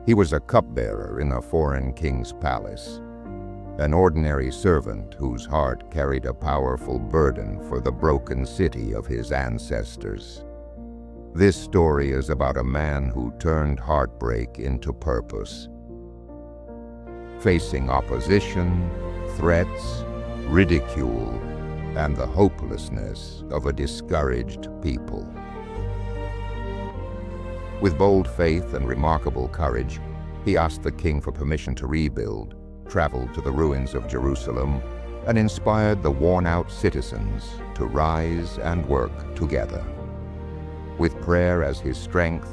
He was a cupbearer in a foreign king's palace, an ordinary servant whose heart carried a powerful burden for the broken city of his ancestors. This story is about a man who turned heartbreak into purpose. Facing opposition, threats, ridicule, and the hopelessness of a discouraged people. With bold faith and remarkable courage, he asked the king for permission to rebuild, traveled to the ruins of Jerusalem, and inspired the worn-out citizens to rise and work together. With prayer as his strength,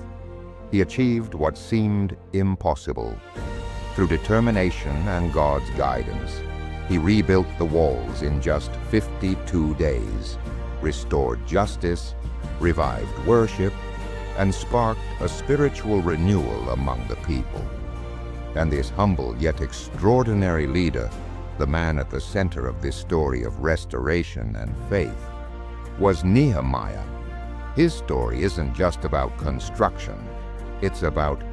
he achieved what seemed impossible. Through determination and God's guidance, he rebuilt the walls in just 52 days, restored justice, revived worship, and sparked a spiritual renewal among the people. And this humble yet extraordinary leader, the man at the center of this story of restoration and faith, was Nehemiah. His story isn't just about construction, it's about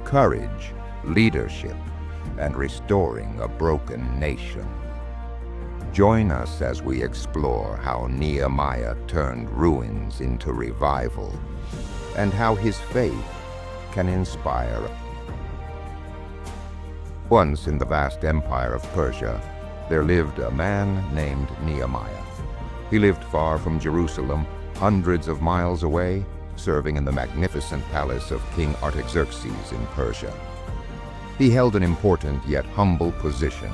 courage, leadership, and restoring a broken nation. Join us as we explore how Nehemiah turned ruins into revival, and how his faith can inspire. Once in the vast empire of Persia, there lived a man named Nehemiah. He lived far from Jerusalem, hundreds of miles away, serving in the magnificent palace of King Artaxerxes in Persia. He held an important yet humble position,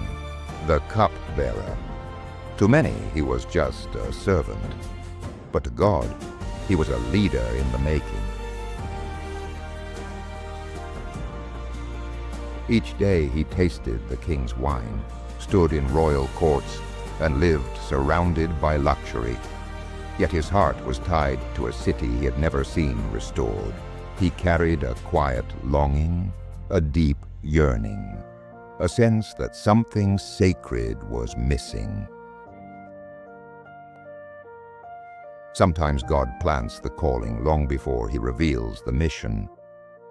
the cupbearer. To many, he was just a servant, but to God, he was a leader in the making. Each day he tasted the king's wine, stood in royal courts, and lived surrounded by luxury. Yet his heart was tied to a city he had never seen restored. He carried a quiet longing, a deep yearning, a sense that something sacred was missing. Sometimes God plants the calling long before he reveals the mission.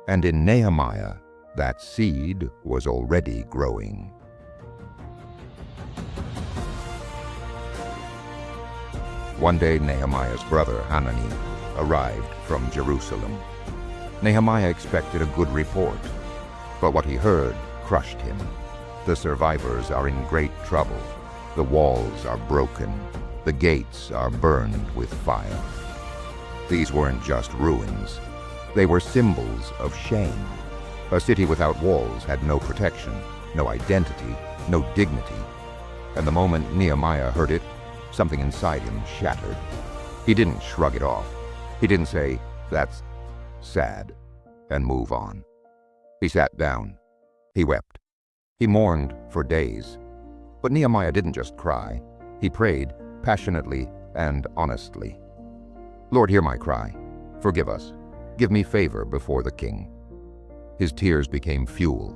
And in Nehemiah, that seed was already growing. One day, Nehemiah's brother Hanani arrived from Jerusalem. Nehemiah expected a good report, but what he heard crushed him. The survivors are in great trouble. The walls are broken. The gates are burned with fire. These weren't just ruins. They were symbols of shame. A city without walls had no protection, no identity, no dignity. And the moment Nehemiah heard it, something inside him shattered. He didn't shrug it off. He didn't say, "That's sad," and move on. He sat down. He wept. He mourned for days. But Nehemiah didn't just cry. He prayed passionately and honestly. "Lord, hear my cry. Forgive us. Give me favor before the king." His tears became fuel.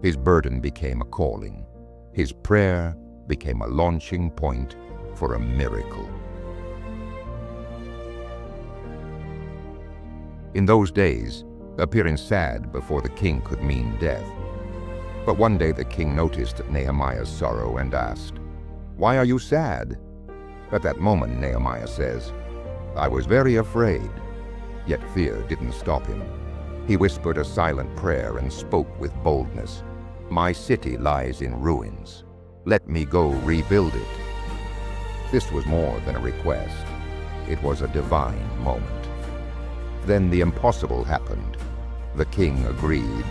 His burden became a calling. His prayer became a launching point for a miracle. In those days, appearing sad before the king could mean death. But one day the king noticed Nehemiah's sorrow and asked, "Why are you sad?" At that moment, Nehemiah says, "I was very afraid." Yet fear didn't stop him. He whispered a silent prayer and spoke with boldness. "My city lies in ruins. Let me go rebuild it." This was more than a request. It was a divine moment. Then the impossible happened. The king agreed.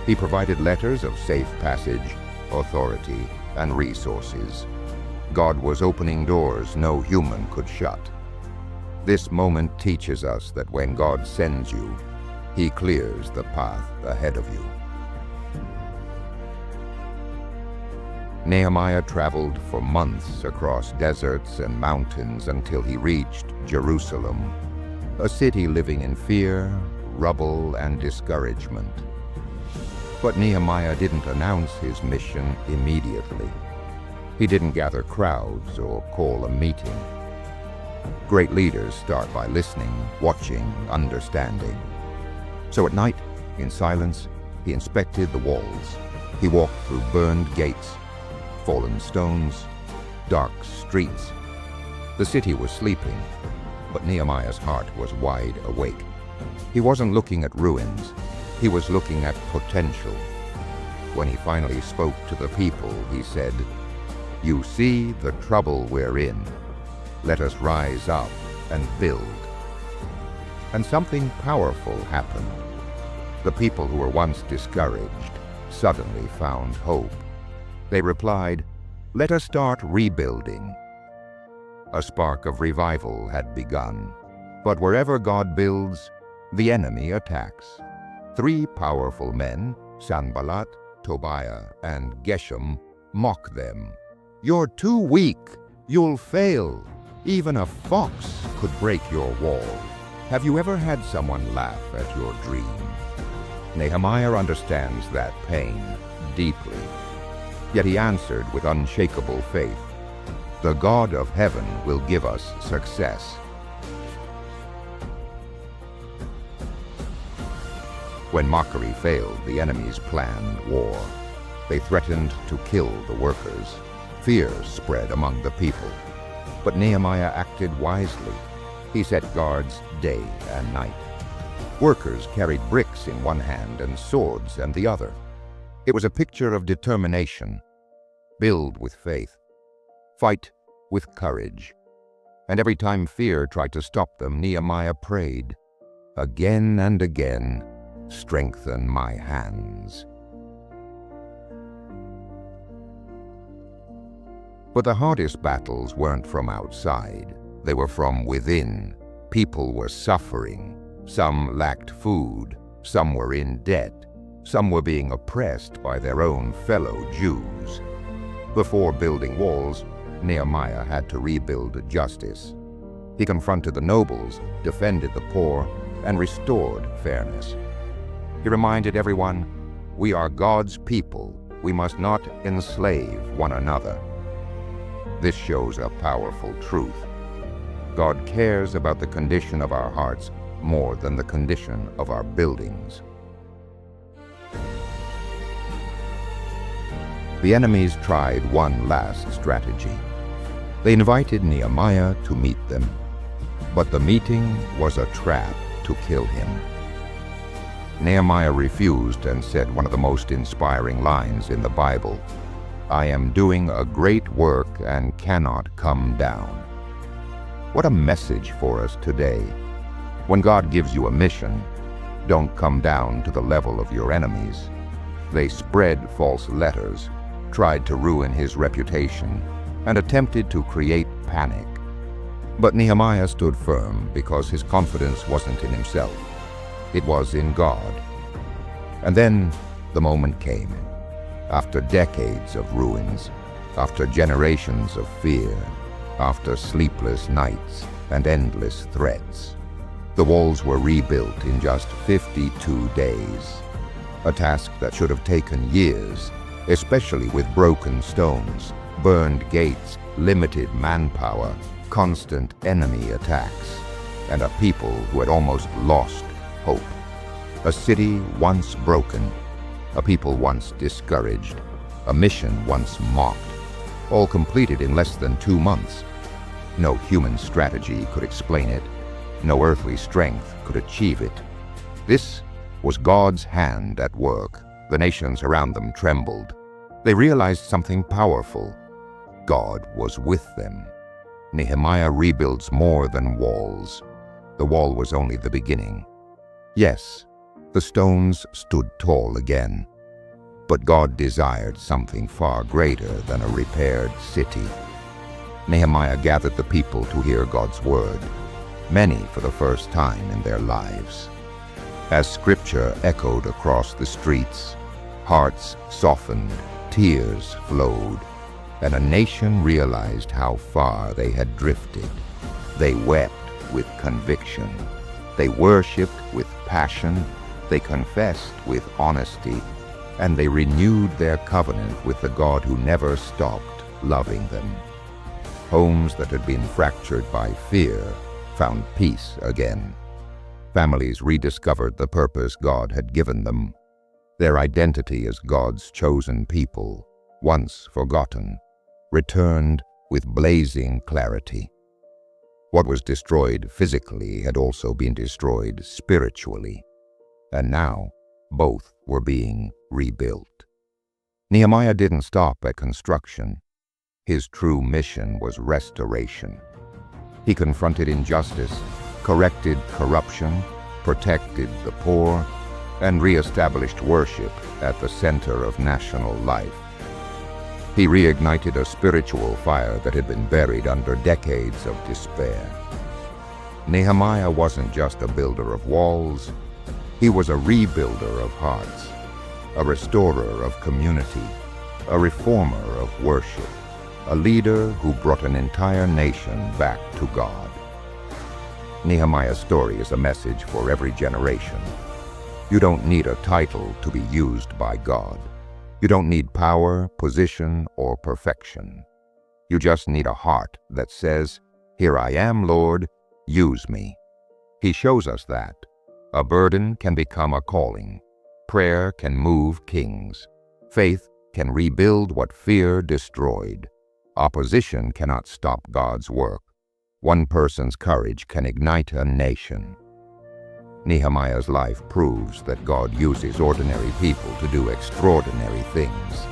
He provided letters of safe passage, authority, and resources. God was opening doors no human could shut. This moment teaches us that when God sends you, He clears the path ahead of you. Nehemiah traveled for months across deserts and mountains until he reached Jerusalem, a city living in fear, rubble, and discouragement. But Nehemiah didn't announce his mission immediately. He didn't gather crowds or call a meeting. Great leaders start by listening, watching, understanding. So at night, in silence, He inspected the walls. He walked through burned gates, fallen stones, dark streets. The city was sleeping, but Nehemiah's heart was wide awake. He wasn't looking at ruins. He was looking at potential. When he finally spoke to the people, he said, "You see the trouble we're in. Let us rise up and build." And something powerful happened. The people who were once discouraged suddenly found hope. They replied, "Let us start rebuilding." A spark of revival had begun. But wherever God builds, the enemy attacks. 3 powerful men, Sanballat, Tobiah, and Geshem, mock them. "You're too weak. You'll fail. Even a fox could break your wall." Have you ever had someone laugh at your dream? Nehemiah understands that pain deeply. Yet he answered with unshakable faith, "The God of heaven will give us success." When mockery failed, the enemies planned war. They threatened to kill the workers. Fear spread among the people. But Nehemiah acted wisely. He set guards day and night. Workers carried bricks in one hand and swords in the other. It was a picture of determination. Build with faith. Fight with courage. And every time fear tried to stop them, Nehemiah prayed, "Again and again, strengthen my hands." But the hardest battles weren't from outside. They were from within. People were suffering. Some lacked food. Some were in debt. Some were being oppressed by their own fellow Jews. Before building walls, Nehemiah had to rebuild justice. He confronted the nobles, defended the poor, and restored fairness. He reminded everyone, "We are God's people. We must not enslave one another." This shows a powerful truth. God cares about the condition of our hearts more than the condition of our buildings. The enemies tried one last strategy. They invited Nehemiah to meet them, but the meeting was a trap to kill him. Nehemiah refused and said one of the most inspiring lines in the Bible, "I am doing a great work and cannot come down." What a message for us today. When God gives you a mission, don't come down to the level of your enemies. They spread false letters, tried to ruin his reputation, and attempted to create panic. But Nehemiah stood firm because his confidence wasn't in himself. It was in God. And then the moment came. After decades of ruins, after generations of fear, after sleepless nights and endless threats, the walls were rebuilt in just 52 days. A task that should have taken years, especially with broken stones, burned gates, limited manpower, constant enemy attacks, and a people who had almost lost hope. A city once broken, a people once discouraged, a mission once mocked, all completed in less than 2 months. No human strategy could explain it. No earthly strength could achieve it. This was God's hand at work. The nations around them trembled. They realized something powerful. God was with them. Nehemiah rebuilds more than walls. The wall was only the beginning. Yes, the stones stood tall again. But God desired something far greater than a repaired city. Nehemiah gathered the people to hear God's word, many for the first time in their lives. As scripture echoed across the streets, hearts softened, tears flowed, and a nation realized how far they had drifted. They wept with conviction. They worshipped with passion. They confessed with honesty. And they renewed their covenant with the God who never stopped loving them. Homes that had been fractured by fear found peace again. Families rediscovered the purpose God had given them. Their identity as God's chosen people, once forgotten, returned with blazing clarity. What was destroyed physically had also been destroyed spiritually, and now both were being rebuilt. Nehemiah didn't stop at construction. His true mission was restoration. He confronted injustice, corrected corruption, protected the poor, and re-established worship at the center of national life. He reignited a spiritual fire that had been buried under decades of despair. Nehemiah wasn't just a builder of walls, he was a rebuilder of hearts, a restorer of community, a reformer of worship, a leader who brought an entire nation back to God. Nehemiah's story is a message for every generation. You don't need a title to be used by God. You don't need power, position, or perfection. You just need a heart that says, "Here I am, Lord, use me." He shows us that a burden can become a calling. Prayer can move kings. Faith can rebuild what fear destroyed. Opposition cannot stop God's work. One person's courage can ignite a nation. Nehemiah's life proves that God uses ordinary people to do extraordinary things.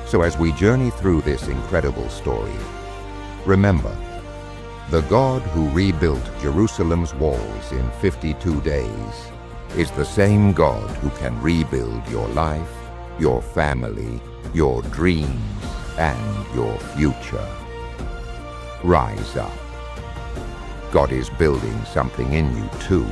So as we journey through this incredible story, remember, the God who rebuilt Jerusalem's walls in 52 days is the same God who can rebuild your life, your family, your dreams, and your future. Rise up. God is building something in you too.